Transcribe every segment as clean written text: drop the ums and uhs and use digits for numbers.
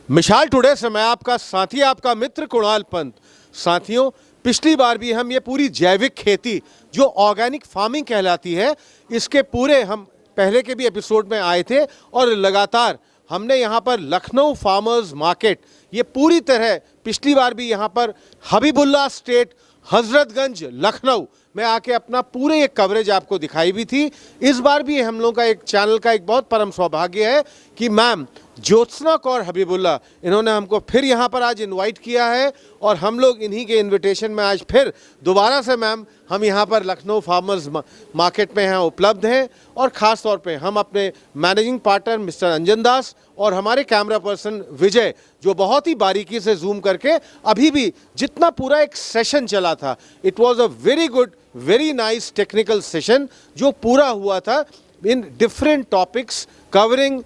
मिशाल today से मैं आपका साथी, आपका मित्र कुणाल पंत। साथियों, पिछली बार भी हम ये पूरी जैविक खेती जो ऑर्गेनिक फार्मिंग कहलाती है, इसके पूरे हम पहले के भी एपिसोड में आए थे और लगातार हमने यहाँ पर लखनऊ फार्मर्स मार्केट, ये पूरी तरह पिछली बार भी यहाँ पर हबीबुल्ला स्टेट हजरतगंज लखनऊ में आके अपना पूरे एक कवरेज आपको दिखाई भी थी। इस बार भी हम लोग का एक चैनल का एक बहुत परम सौभाग्य है कि मैम ज्योत्सना कौर हबीबुल्ला, इन्होंने हमको फिर यहाँ पर आज इनवाइट किया है और हम लोग इन्हीं के इनविटेशन में आज फिर दोबारा से मैम हम यहाँ पर लखनऊ फार्मर्स मार्केट में हैं, उपलब्ध हैं। और ख़ास तौर पे हम अपने मैनेजिंग पार्टनर मिस्टर अंजन दास और हमारे कैमरा पर्सन विजय, जो बहुत ही बारीकी से जूम करके अभी भी जितना पूरा एक सेशन चला था, it was a very good, very nice technical session जो पूरा हुआ था in different topics covering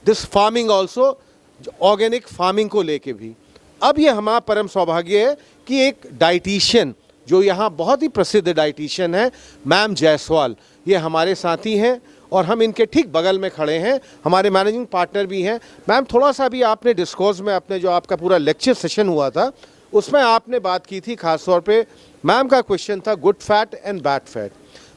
this farming also, organic farming को लेके भी। अब ये हमारा परम सौभाग्य है कि एक डाइटिशियन जो यहाँ बहुत ही प्रसिद्ध डाइटिशियन है मैम जायसवाल, ये हमारे साथी हैं और हम इनके ठीक बगल में खड़े हैं, हमारे मैनेजिंग पार्टनर भी हैं। मैम, थोड़ा सा भी आपने डिस्कोर्स में अपने जो आपका पूरा लेक्चर सेशन हुआ था उसमें आपने बात की थी, खास तौर पे मैम का क्वेश्चन था good fat and bad fat.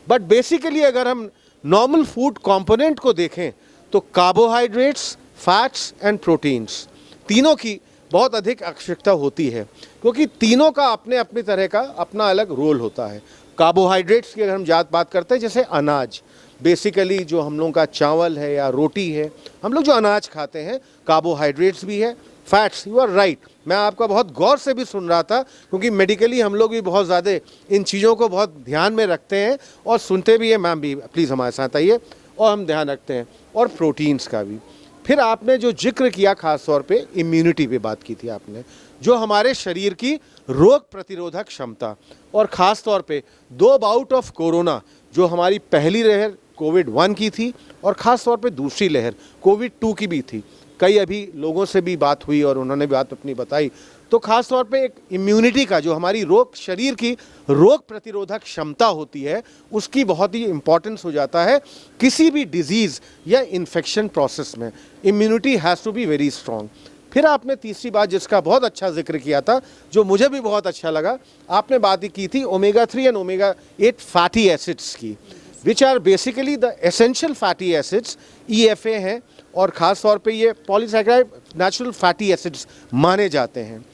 But basically अगर हम नॉर्मल फूड कंपोनेंट को देखें तो कार्बोहाइड्रेट्स, फैट्स एंड प्रोटीन्स, तीनों की बहुत अधिक आवश्यकता होती है क्योंकि तीनों का अपने अपनी तरह का अपना अलग रोल होता है। कार्बोहाइड्रेट्स की अगर हम बात करते हैं, जैसे अनाज, बेसिकली जो हम लोगों का चावल है या रोटी है, हम लोग जो अनाज खाते हैं, कार्बोहाइड्रेट्स भी है। फैट्स, यू आर राइट, मैं आपका बहुत गौर से भी सुन रहा था क्योंकि मेडिकली हम लोग भी बहुत ज़्यादा इन चीज़ों को बहुत ध्यान में रखते हैं और सुनते भी हैं। मैम भी प्लीज़ हमारे साथ आइए, और हम ध्यान रखते हैं, और प्रोटीन्स का भी। फिर आपने जो जिक्र किया खास तौर पे इम्यूनिटी पे बात की थी आपने, जो हमारे शरीर की रोग प्रतिरोधक क्षमता, और ख़ास तौर पे 2 बाउट ऑफ कोरोना, जो हमारी पहली लहर कोविड-1 की थी और ख़ास तौर पे दूसरी लहर कोविड-2 की भी थी। कई अभी लोगों से भी बात हुई और उन्होंने बात अपनी बताई, तो ख़ास तौर पे एक इम्यूनिटी का जो हमारी शरीर की रोग प्रतिरोधक क्षमता होती है, उसकी बहुत ही इम्पोर्टेंस हो जाता है किसी भी डिजीज़ या इन्फेक्शन प्रोसेस में। Immunity has to be very strong. फिर आपने तीसरी बात जिसका बहुत अच्छा जिक्र किया था, जो मुझे भी बहुत अच्छा लगा, आपने बात की थी omega 3 and omega 8 fatty acids की, which are basically the essential fatty acids, EFA हैं, और ख़ास तौर पे ये पॉलीसैकेराइड नेचुरल फैटी एसिड्स माने जाते हैं।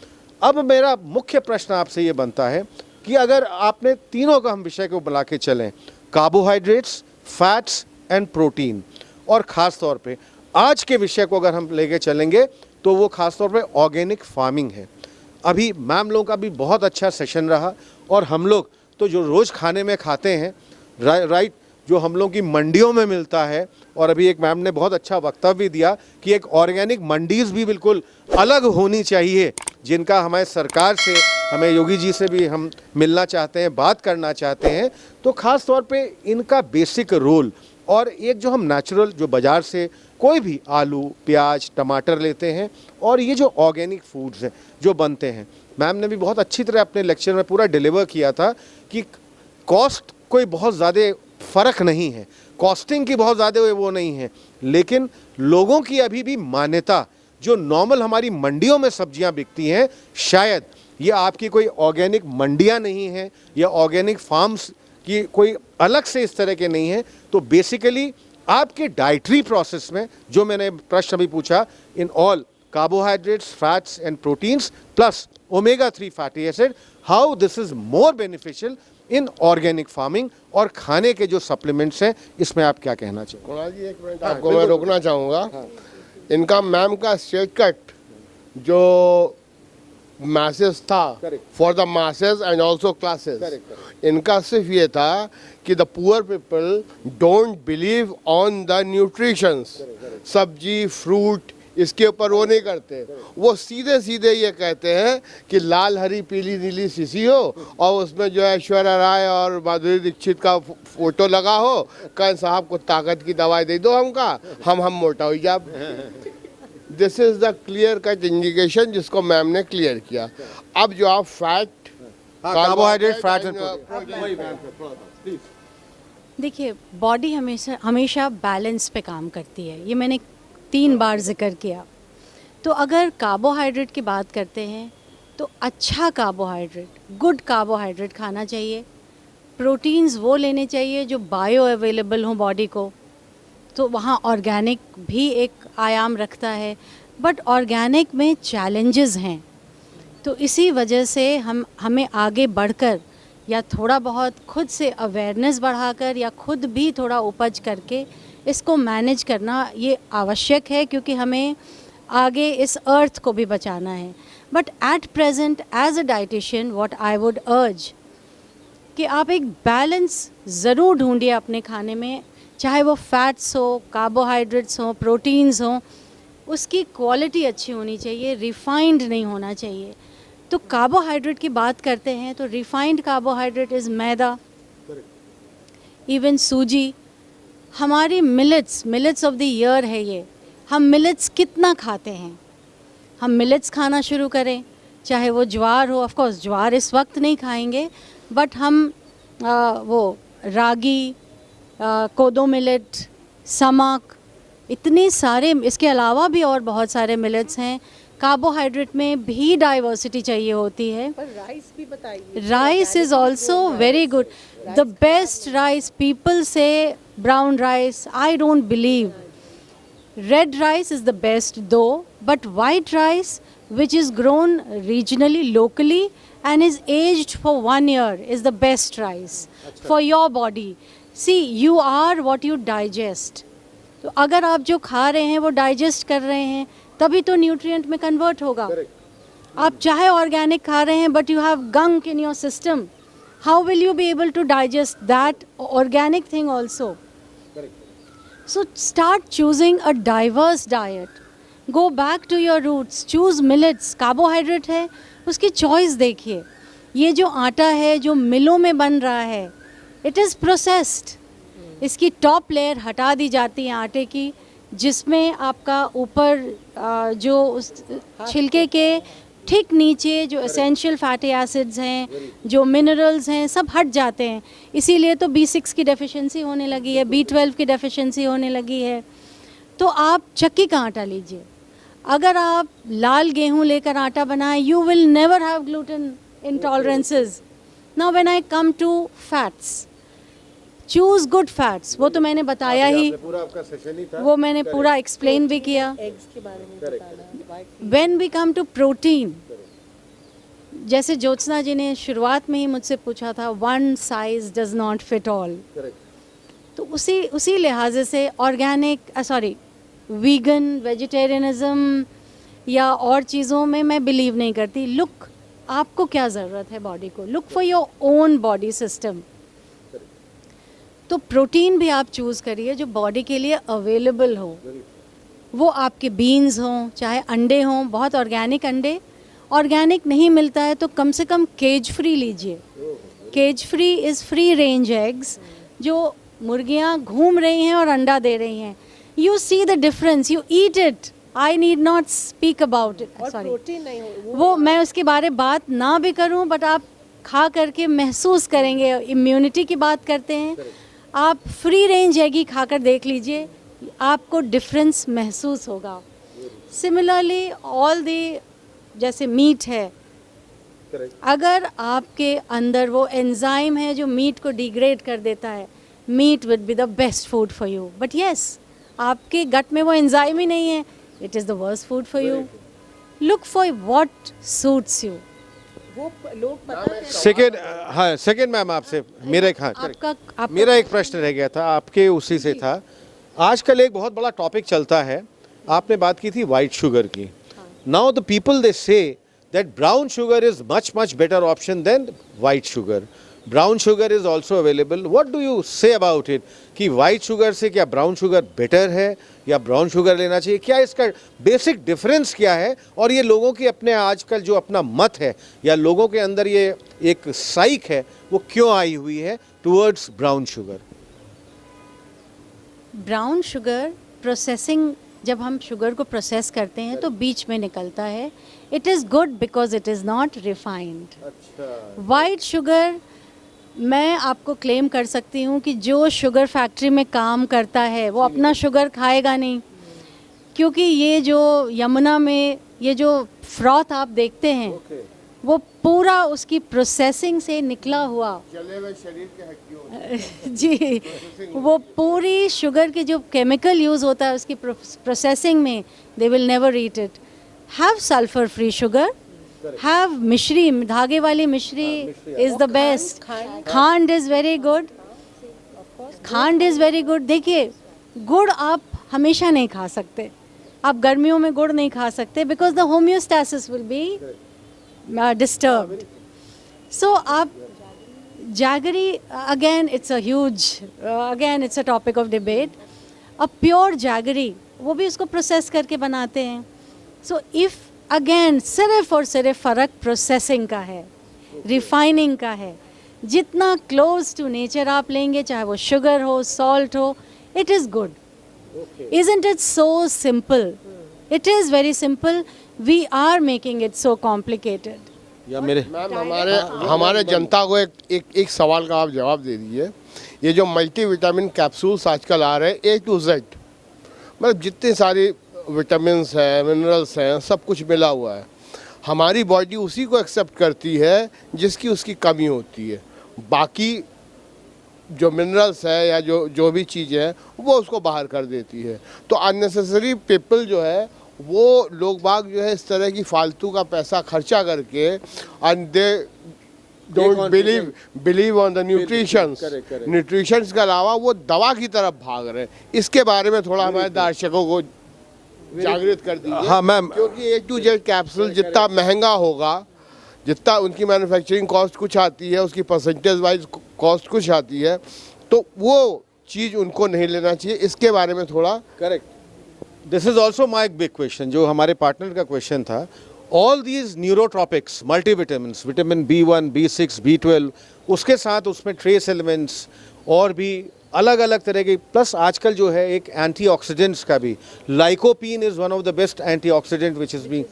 अब मेरा मुख्य प्रश्न आपसे ये बनता है कि अगर आपने तीनों का हम विषय को बुला के चलें, कार्बोहाइड्रेट्स, फैट्स एंड प्रोटीन, और ख़ास तौर पे आज के विषय को अगर हम लेके चलेंगे तो वो ख़ास तौर पे ऑर्गेनिक फार्मिंग है। अभी मैम लोगों का भी बहुत अच्छा सेशन रहा और हम लोग तो जो रोज़ खाने में खाते हैं, राइट, जो हम लोग की मंडियों में मिलता है, और अभी एक मैम ने बहुत अच्छा वक्तव्य दिया कि एक ऑर्गेनिक मंडीज़ भी बिल्कुल अलग होनी चाहिए, जिनका हमारे सरकार से, हमें योगी जी से भी हम मिलना चाहते हैं, बात करना चाहते हैं। तो ख़ास तौर पे इनका बेसिक रोल, और एक जो हम नेचुरल जो बाज़ार से कोई भी आलू, प्याज, टमाटर लेते हैं, और ये जो ऑर्गेनिक फूड्स हैं जो बनते हैं, मैम ने भी बहुत अच्छी तरह अपने लेक्चर में पूरा डिलीवर किया था कि कॉस्ट कोई बहुत ज़्यादा फ़र्क नहीं है, कॉस्टिंग की बहुत ज़्यादा वो नहीं है, लेकिन लोगों की अभी भी मान्यता, जो नॉर्मल हमारी मंडियों में सब्जियां बिकती हैं, शायद ये आपकी कोई ऑर्गेनिक मंडियां नहीं हैं या ऑर्गेनिक फार्म्स की कोई अलग से इस तरह के नहीं हैं। तो बेसिकली आपके डाइटरी प्रोसेस में जो मैंने प्रश्न अभी पूछा, in all carbohydrates, fats and proteins plus omega 3 fatty acid, how this is more beneficial in organic farming, और खाने के जो सप्लीमेंट्स हैं, इसमें आप क्या कहना चाहिए? कुणाल जी, एक मिनट आपको मैं रोकना चाहूँगा। इनका मैम का स्ट्रेट कट जो मैसेज था for the masses and also classes, इनका सिर्फ ये था कि the poor people don't believe on the nutritions, सब्जी, फ्रूट, इसके ऊपर वो नहीं करते, वो सीधे सीधे ये कहते हैं कि लाल, हरी, पीली, नीली शीशी हो और उसमें जो है ऐश्वर्या राय और माधुरी दीक्षित का फोटो लगा हो, कहें साहब को ताकत की दवाई दे दो हमका, हम मोटा हो जाए। This is the clear cut indication जिसको मैम ने क्लियर किया। अब जो आप fat, carbohydrate, fat and protein, देखिए, बॉडी हमेशा बैलेंस पे काम करती है, ये मैंने 3 बार जिक्र किया। तो अगर कार्बोहाइड्रेट की बात करते हैं तो अच्छा कार्बोहाइड्रेट, गुड कार्बोहाइड्रेट खाना चाहिए। प्रोटीन्स वो लेने चाहिए जो बायो अवेलेबल हों बॉडी को, तो वहाँ ऑर्गेनिक भी एक आयाम रखता है, बट ऑर्गेनिक में चैलेंजेस हैं। तो इसी वजह से हमें आगे बढ़कर या थोड़ा बहुत खुद से अवेयरनेस बढ़ाकर या खुद भी थोड़ा उपज करके इसको मैनेज करना ये आवश्यक है, क्योंकि हमें आगे इस अर्थ को भी बचाना है। But at present as a dietitian what I would urge कि आप एक बैलेंस ज़रूर ढूंढिए अपने खाने में, चाहे वो फैट्स हो, कार्बोहाइड्रेट्स हो, प्रोटीन्स हो, उसकी क्वालिटी अच्छी होनी चाहिए, रिफाइंड नहीं होना चाहिए। तो कार्बोहाइड्रेट की बात करते हैं तो refined carbohydrate is maida, even सूजी। हमारी मिलेट्स ऑफ द ईयर है ये। हम मिलेट्स कितना खाते हैं? हम मिलेट्स खाना शुरू करें, चाहे वो ज्वार हो, ऑफ कोर्स ज्वार इस वक्त नहीं खाएंगे, बट हम वो रागी, कोदो मिलेट, समक, इतने सारे, इसके अलावा भी और बहुत सारे मिलेट्स हैं। कार्बोहाइड्रेट में भी डाइवर्सिटी चाहिए होती है। पर राइस भी बताइए। Rice is also very good. The best rice, people से brown rice, I don't believe. Red rice is the best though, but white rice which is grown regionally, locally and is aged for 1 year is the best rice for your body. See, you are what you digest. तो अगर आप जो खा रहे हैं वो digest कर रहे हैं तभी तो न्यूट्रिएंट में कन्वर्ट होगा। आप चाहे ऑर्गेनिक खा रहे हैं but you have gunk in your system, how will you be able to digest that organic thing also? So start choosing a diverse diet. Go back to your roots. Choose millets. Carbohydrate है, उसकी choice देखिए। ये जो आटा है जो मिलों में बन रहा है, इट इज़ प्रोसेस्ड। इसकी टॉप लेयर हटा दी जाती है आटे की, जिसमें आपका ऊपर जो उस छिलके के ठीक नीचे जो एसेंशियल फैटी एसिड्स हैं, जो मिनरल्स हैं, सब हट जाते हैं। इसीलिए तो B6 की डेफिशिएंसी होने लगी है, B12 की डेफिशिएंसी होने लगी है। तो आप चक्की का आटा लीजिए। अगर आप लाल गेहूं लेकर आटा बनाएं, you will never have gluten intolerances. Now when I come to fats, choose good fats. वो तो मैंने बताया ही, पूरा आपका सेशन ही था, वो मैंने पूरा एक्सप्लेन भी किया। एग्स के बारे में बताना। When we come to protein, जैसे ज्योत्सना जी ने शुरुआत में ही मुझसे पूछा था, one size does not fit all. तो उसी लिहाजे से ऑर्गेनिक वीगन, वेजिटेरियनिज्म या और चीज़ों में मैं बिलीव नहीं करती। लुक, आपको क्या ज़रूरत है बॉडी को, look for your own body system. तो प्रोटीन भी आप चूज़ करिए जो बॉडी के लिए अवेलेबल हो। वो आपके बीन्स हों, चाहे अंडे हों, बहुत ऑर्गेनिक अंडे। ऑर्गेनिक नहीं मिलता है तो कम से कम केज फ्री लीजिए। Cage free is free range eggs, जो मुर्गियाँ घूम रही हैं और अंडा दे रही हैं। You see the difference, you eat it, I need not speak about it. और सॉरी, प्रोटीन नहीं हो वो मैं उसके बारे बात ना भी करूं, बट आप खा करके महसूस करेंगे। इम्यूनिटी की बात करते हैं, आप फ्री रेंज एग ही खाकर देख लीजिए, आपको डिफरेंस महसूस होगा। सिमिलरली ऑल दी, जैसे मीट है, अगर आपके अंदर वो एंजाइम है जो मीट को डिग्रेड कर देता है, meat will be the best food for you. But yes, आपके गट में वो एंजाइम ही नहीं है, it is the worst food for you. Look for what suits you. वो लोग पता है सेकेंड, हाँ सेकेंड मैम, आपसे मेरा एक, हाँ आपका मेरा एक प्रश्न रह गया था, आपके उसी से था। आजकल एक बहुत बड़ा टॉपिक चलता है, आपने बात की थी वाइट शुगर की। Now the people they say that brown sugar is much better option than white sugar. Brown sugar is also available. What do you say about it, कि वाइट शुगर से क्या ब्राउन शुगर बेटर है या brown sugar लेना चाहिए? क्या इसका basic difference क्या है? और ये लोगों की अपने आजकल जो अपना मत है या लोगों के अंदर ये एक साइक है, वो क्यों आई हुई है towards brown sugar? Brown sugar processing, जब हम शुगर को प्रोसेस करते हैं तो बीच में निकलता है। It is good because it is not refined. White sugar, मैं आपको क्लेम कर सकती हूँ कि जो शुगर फैक्ट्री में काम करता है वो अपना शुगर खाएगा नहीं, क्योंकि ये जो यमुना में ये जो फ्रॉथ आप देखते हैं वो पूरा उसकी प्रोसेसिंग से निकला हुआ जले हुए शरीर के हड्डियों जी, वो पूरी शुगर की जो केमिकल यूज़ होता है उसकी प्रोसेसिंग में, they will never eat it. Have sulphur free sugar, have मिश्री, धागे वाली मिश्री इज़ द बेस्ट. खांड इज़ वेरी गुड, खांड इज़ वेरी गुड. देखिए, गुड़ आप हमेशा नहीं खा सकते, आप गर्मियों में गुड़ नहीं खा सकते, because the homeostasis will be disturbed. So आप jaggery, again it's a huge, again it's a topic of debate. A pure jaggery वो भी उसको प्रोसेस करके बनाते हैं. So if again सिर्फ और सिर्फ फ़र्क प्रोसेसिंग का है, रिफाइनिंग का है. जितना क्लोज टू नेचर आप लेंगे, चाहे वो शुगर हो, सॉल्ट हो, it is good. Isn't it so simple? It is very simple. We are making it so complicated. या मेरे मैम हमारे जनता को एक सवाल का आप जवाब दे दीजिए. ये जो मल्टी विटामिन कैप्सूल्स आजकल आ रहे हैं A to Z, मतलब जितनी सारी विटामिन्स हैं, मिनरल्स हैं, सब कुछ मिला हुआ है. हमारी बॉडी उसी को एक्सेप्ट करती है जिसकी उसकी कमी होती है. बाकी जो मिनरल्स है या जो भी चीज़ें हैं वो उसको बाहर कर देती है. तो अननेसेसरी पीपल जो है, वो लोग बाग जो है इस तरह की फालतू का पैसा खर्चा करके, and they don't believe on the nutritions के अलावा वो दवा की तरफ भाग रहे हैं. इसके बारे में थोड़ा हमारे दर्शकों को जागृत कर दीजिए. हाँ मैम, क्योंकि A to Z कैप्सूल जितना महंगा होगा, जितना उनकी मैन्युफैक्चरिंग कॉस्ट कुछ आती है, उसकी परसेंटेज वाइज कॉस्ट कुछ आती है, तो वो चीज़ उनको नहीं लेना चाहिए. इसके बारे में थोड़ा correct. This is also my एक बिग क्वेश्चन, जो हमारे पार्टनर का क्वेश्चन था. All these neurotropics, multivitamin, vitamin B1, B6, B12, उसके साथ उसमें ट्रेस एलिमेंट्स और भी अलग अलग तरह के, प्लस आजकल जो है एक एंटीऑक्सीडेंट्स का भी, lycopene is one of the best antioxidant which is being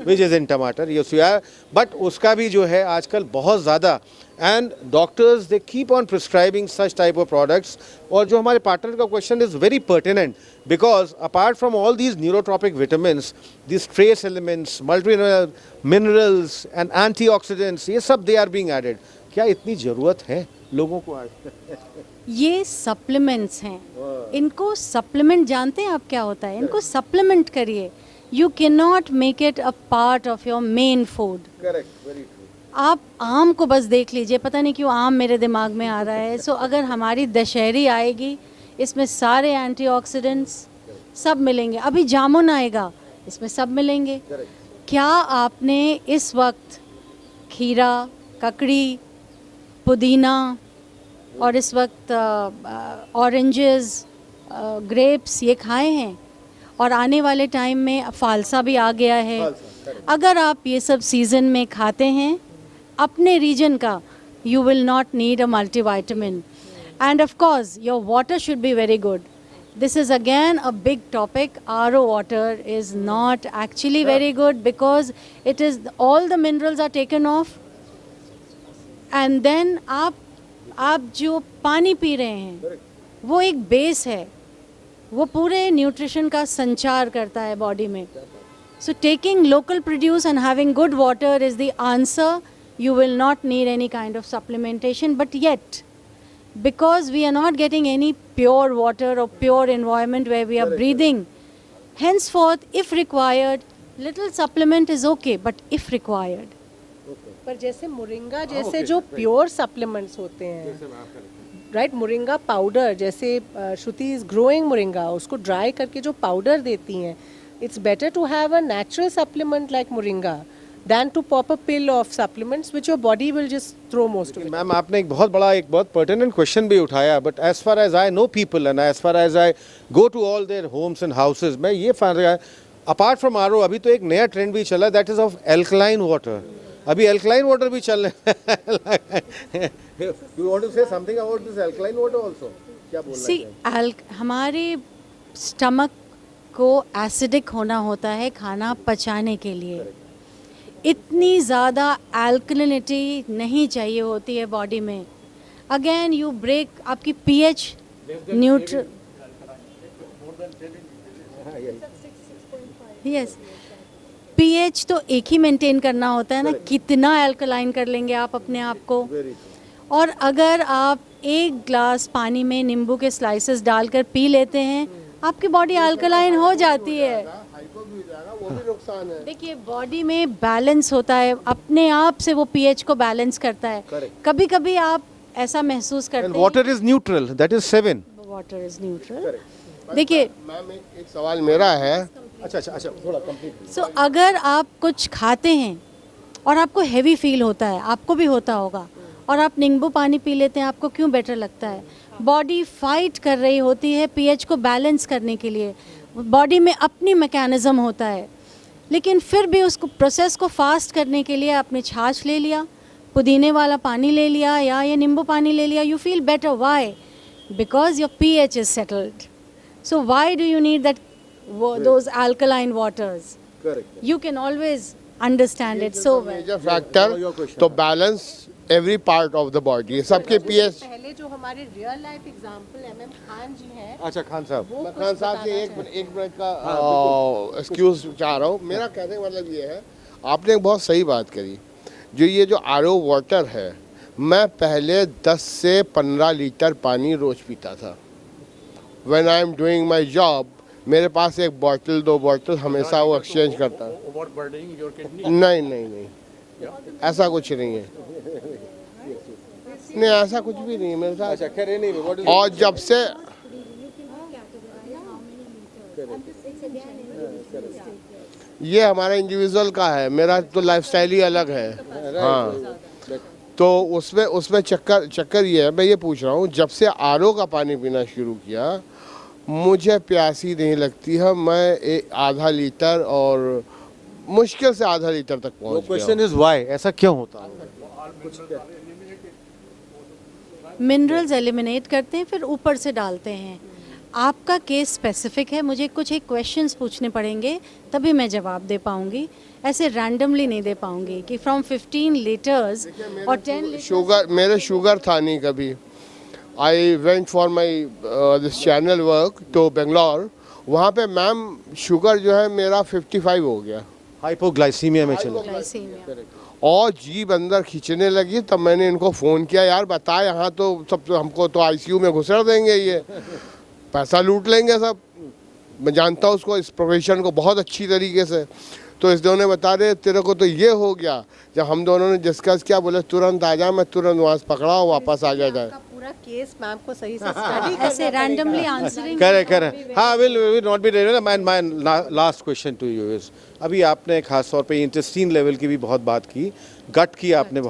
which is in टमाटर. यस यू आर, बट उसका भी जो है आजकल बहुत ज़्यादा, and doctors they keep on prescribing such type of products. और जो हमारे पार्टनर का question is very pertinent, because apart from all these neurotropic vitamins, this trace elements, multi minerals and antioxidants, ये सब दे आर बीइंग एडेड. क्या इतनी ज़रूरत है लोगों को आज? ये सप्लीमेंट्स हैं, इनको सप्लीमेंट, जानते हैं आप क्या होता है? इनको सप्लीमेंट करिए. You can not make it a part of your main food. Correct, very true. आप आम को बस देख लीजिए, पता नहीं क्यों आम मेरे दिमाग में आ रहा है. सो अगर हमारी दशहरी आएगी, इसमें सारे एंटीऑक्सीडेंट्स सब मिलेंगे. अभी जामुन आएगा, इसमें सब मिलेंगे. क्या आपने इस वक्त खीरा, ककड़ी, पुदीना और इस वक्त ऑरेंजेस, ग्रेप्स ये खाए हैं? और आने वाले टाइम में फालसा भी आ गया है. अगर आप ये सब सीज़न में खाते हैं अपने रीजन का, you will not need a multivitamin. And of course, your water should be very good. This is again a big topic. RO water is not actually very good because it is, all the minerals are taken off. And then आप जो पानी P रहे हैं वो एक base है, वो पूरे न्यूट्रिशन का संचार करता है बॉडी में. So taking local produce and having good water is the answer. You will not need any kind of supplementation, but yet, because we are not getting any pure water or pure environment where we are breathing, henceforth, if required, little supplement is okay, but if required. पर जैसे moringa जैसे जो pure supplements होते हैं, right, moringa powder, जैसे श्रुति is growing moringa, उसको dry करके जो पाउडर देती हैं, it's better to have a natural supplement like moringa than to pop a pill of supplements which your body will just throw most of it. Ma'am, आपने एक बहुत pertinent question भी उठाया, but as far as I know people and as far as I go to all their homes and houses, मैं ये फान रहा, apart from RO, अभी तो एक नया ट्रेंड भी चला, that is of alkaline water. अभी alkaline water भी चल रहा है. You want to say something about this alkaline water also? क्या बोलना चाहिए? See, हमारे स्टमक को एसिडिक होना होता है खाना पचाने के लिए. इतनी ज़्यादा अल्कलिनिटी नहीं चाहिए होती है बॉडी में. अगेन यू ब्रेक आपकी पीएच यस, पीएच तो एक ही मेंटेन करना होता है ना, कितना अल्कलाइन कर लेंगे आप अपने आप को। और अगर आप एक ग्लास पानी में नींबू के स्लाइसेस डालकर पी लेते हैं, आपकी बॉडी अल्कलाइन हो जाती है। हाइपो भी हो जाएगा, वो भी नुकसान है। देखिए, बॉडी में बैलेंस होता है, अपने आप से वो पीएच को बैलेंस करता है। कभी कभी आप ऐसा महसूस करते एंड हैं, water is neutral, that is 7। Water is neutral. देखिए, मैम एक सवाल मेरा है, अच्छा थोड़ा कंप्लीट। सो अगर आप कुछ खाते हैं और आपको हैवी फील होता है, आपको भी होता होगा, और आप नींबू पानी पी लेते हैं, आपको क्यों बेटर लगता है? बॉडी फाइट कर रही होती है पीएच को बैलेंस करने के लिए, बॉडी में अपनी मैकेनिज्म होता है, लेकिन फिर भी उसको प्रोसेस को फास्ट करने के लिए आपने छाछ ले लिया, पुदीने वाला पानी ले लिया, या ये नींबू पानी ले लिया, you feel better. Why? Because your pH is settled. So why do you need that those alkaline waters? Correct. You can always understand it so well. Major factor तो balance every part of the body, सबके pH. पहले जो हमारे real life example hmm Khan ji हैं, अच्छा खान साहब, वो मैं कुछ खान साहब से बताना एक मिनट का एक्सक्यूज चाह रहा हूँ। मेरा कहने का मतलब ये है, आपने एक बहुत सही बात करी। जो ये जो आरओ वाटर है, मैं पहले 10 से 15 लीटर पानी रोज पीता था। When I am doing my job, मेरे पास एक बॉटल 2 बॉटल हमेशा वो एक्सचेंज करता है। नहीं, ऐसा कुछ नहीं है। नहीं, ऐसा कुछ भी नहीं है मेरे साथ। अच्छा खैर नहीं, व्हाट इज और जब से ये हमारा इंडिविजुअल का है, मेरा तो लाइफस्टाइल ही अलग है। हाँ, तो उसमें चक्कर ये है, मैं ये पूछ रहा हूँ, जब से आरओ का पानी पीना शुरू किया, मुझे प्यासी नहीं लगती है। मैं आधा लीटर और मुश्किल से आधा लीटर तक पहुँच गया। क्वेश्चन इज व्हाई, ऐसा क्यों होता है? मिनरल्स एलिमिनेट करते हैं, फिर ऊपर से डालते हैं। आपका केस स्पेसिफिक है, मुझे कुछ एक क्वेश्चंस पूछने पड़ेंगे, तभी मैं जवाब दे पाऊंगी। ऐसे रैंडमली नहीं दे पाऊंगी कि फ्रॉम 15 लीटर्स और 10 लीटर्स। मेरे शुगर था नहीं कभी। I went for my this channel work तो बेंगलोर, वहाँ पे मैम शुगर जो है मेरा 55 हो गया। हाइपोग्लाइसीमिया में चले। ग्लाइसीमिया। और जीभ अंदर खींचने लगी, तब मैंने इनको फ़ोन किया, यार बता, यहाँ तो सब हमको तो आईसीयू में घुसर देंगे, ये पैसा लूट लेंगे सब। मैं जानता हूँ उसको, इस प्रोफेशन को बहुत अच्छी तरीके से। तो इस दोनों ने बता रहे तेरे को तो ये हो गया। जब हम दोनों ने डिस्कस किया, बोले तुरंत आ जा, मैं तुरंत वहाँ से पकड़ा और वापस आ गया था। आपका पूरा केस मैम को सही से स्टडी ऐसे रैंडमली आंसरिंग। करेक्ट। हाँ, will not be ready. My last question to you is, अभी आपने खास तौर पे इंटेस्टाइन लेवल की भी बहुत बात की, गट की आपने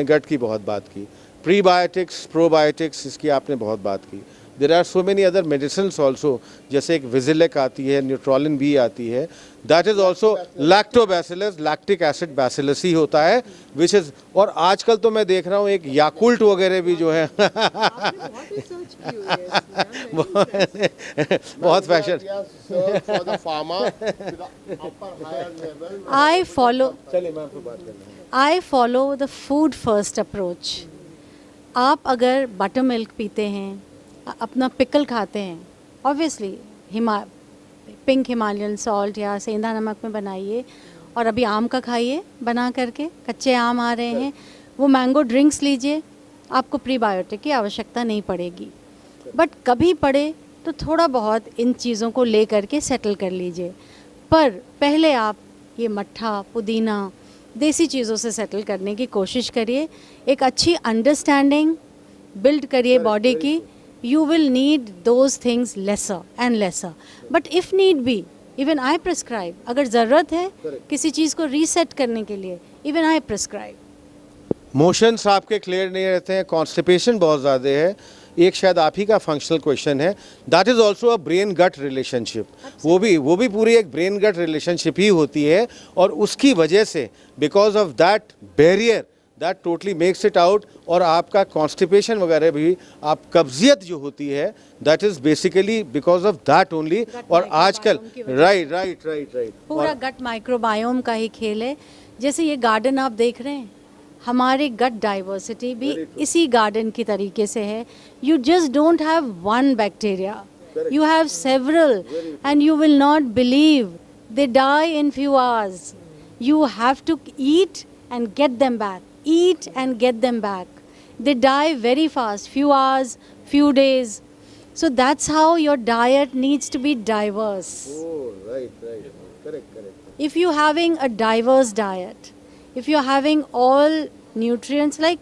गट की बहुत बात की, प्रीबायोटिक्स प्रोबायोटिक्स इसकी आपने बहुत बात की। There are so many other medicines also, जैसे एक विजिलेक आती है, न्यूट्रोलिन बी आती है, that is also lactobacillus, lactic acid bacillus ही होता है, विच इज। और आजकल तो मैं देख रहा हूँ एक याकुल्ट वगैरह भी जो है बहुत fashion. I follow the food first approach. आप अगर बटर मिल्क पीते हैं, अपना पिकल खाते हैं, ऑब्वियसली पिंक हिमालयन सॉल्ट या सेंधा नमक में बनाइए, और अभी आम का खाइए बना करके, कच्चे आम आ रहे हैं, वो मैंगो ड्रिंक्स लीजिए, आपको प्रीबायोटिक की आवश्यकता नहीं पड़ेगी। बट कभी पड़े तो थोड़ा बहुत इन चीज़ों को ले करके सेटल कर लीजिए, पर पहले आप ये मट्ठा, पुदीना, देसी चीज़ों से सेटल करने की कोशिश करिए। एक अच्छी अंडरस्टैंडिंग बिल्ड करिए बॉडी की। You will need those things lesser and lesser. But if need be, even I prescribe. अगर ज़रूरत है किसी चीज़ को रीसेट करने के लिए, even I prescribe. मोशंस आपके क्लियर नहीं रहते हैं, कॉन्स्टिपेशन बहुत ज़्यादा है, एक शायद आप ही का फंक्शनल क्वेश्चन है, that is also a brain gut relationship. वो भी पूरी एक ब्रेन गट रिलेशनशिप ही होती है, और उसकी वजह से because of that barrier that totally makes it out. और आपका कॉन्स्टिपेशन वगैरह भी, आप कब्जियत जो होती है, that is basically because of that only. और आजकल राइट पूरा गट माइक्रोबायोम का ही खेल है। जैसे ये गार्डन आप देख रहे हैं, हमारे गट डाइवर्सिटी भी इसी गार्डन की तरीके से है। You just don't have one bacteria, You have several, and you will not believe they die in few hours. You have to eat and get them back. Eat and get them back. They die very fast, few hours, few days. So that's how your diet needs to be diverse. Oh, right. Correct. If you're having a diverse diet, if you're having all nutrients, like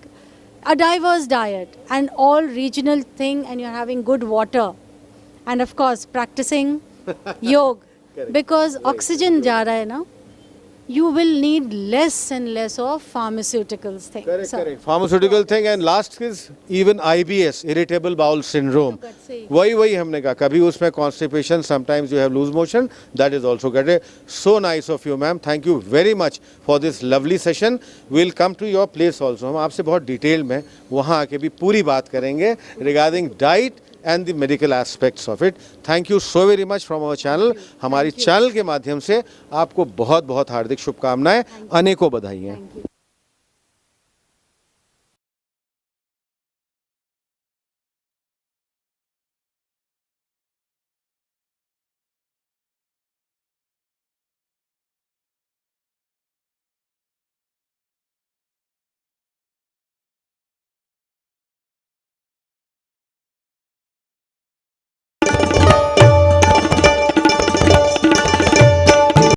a diverse diet and all regional thing, and you're having good water, and of course practicing yoga, because oxygen ja raha hai na, you will need less and less of pharmaceuticals thing. Correct. Pharmaceutical thing, and last is even IBS, irritable bowel syndrome. वही हमने कहा, कभी उसमें constipation, sometimes you have loose motion, that is also good. So nice of you, ma'am. Thank you very much for this lovely session. We'll come to your place also. हम आपसे बहुत detail में वहाँ आके भी पूरी बात करेंगे regarding diet and the medical aspects of it. Thank you so very much from our channel. हमारी चैनल के माध्यम से आपको बहुत बहुत हार्दिक शुभकामनाएं, अनेकों बधाइयाँ.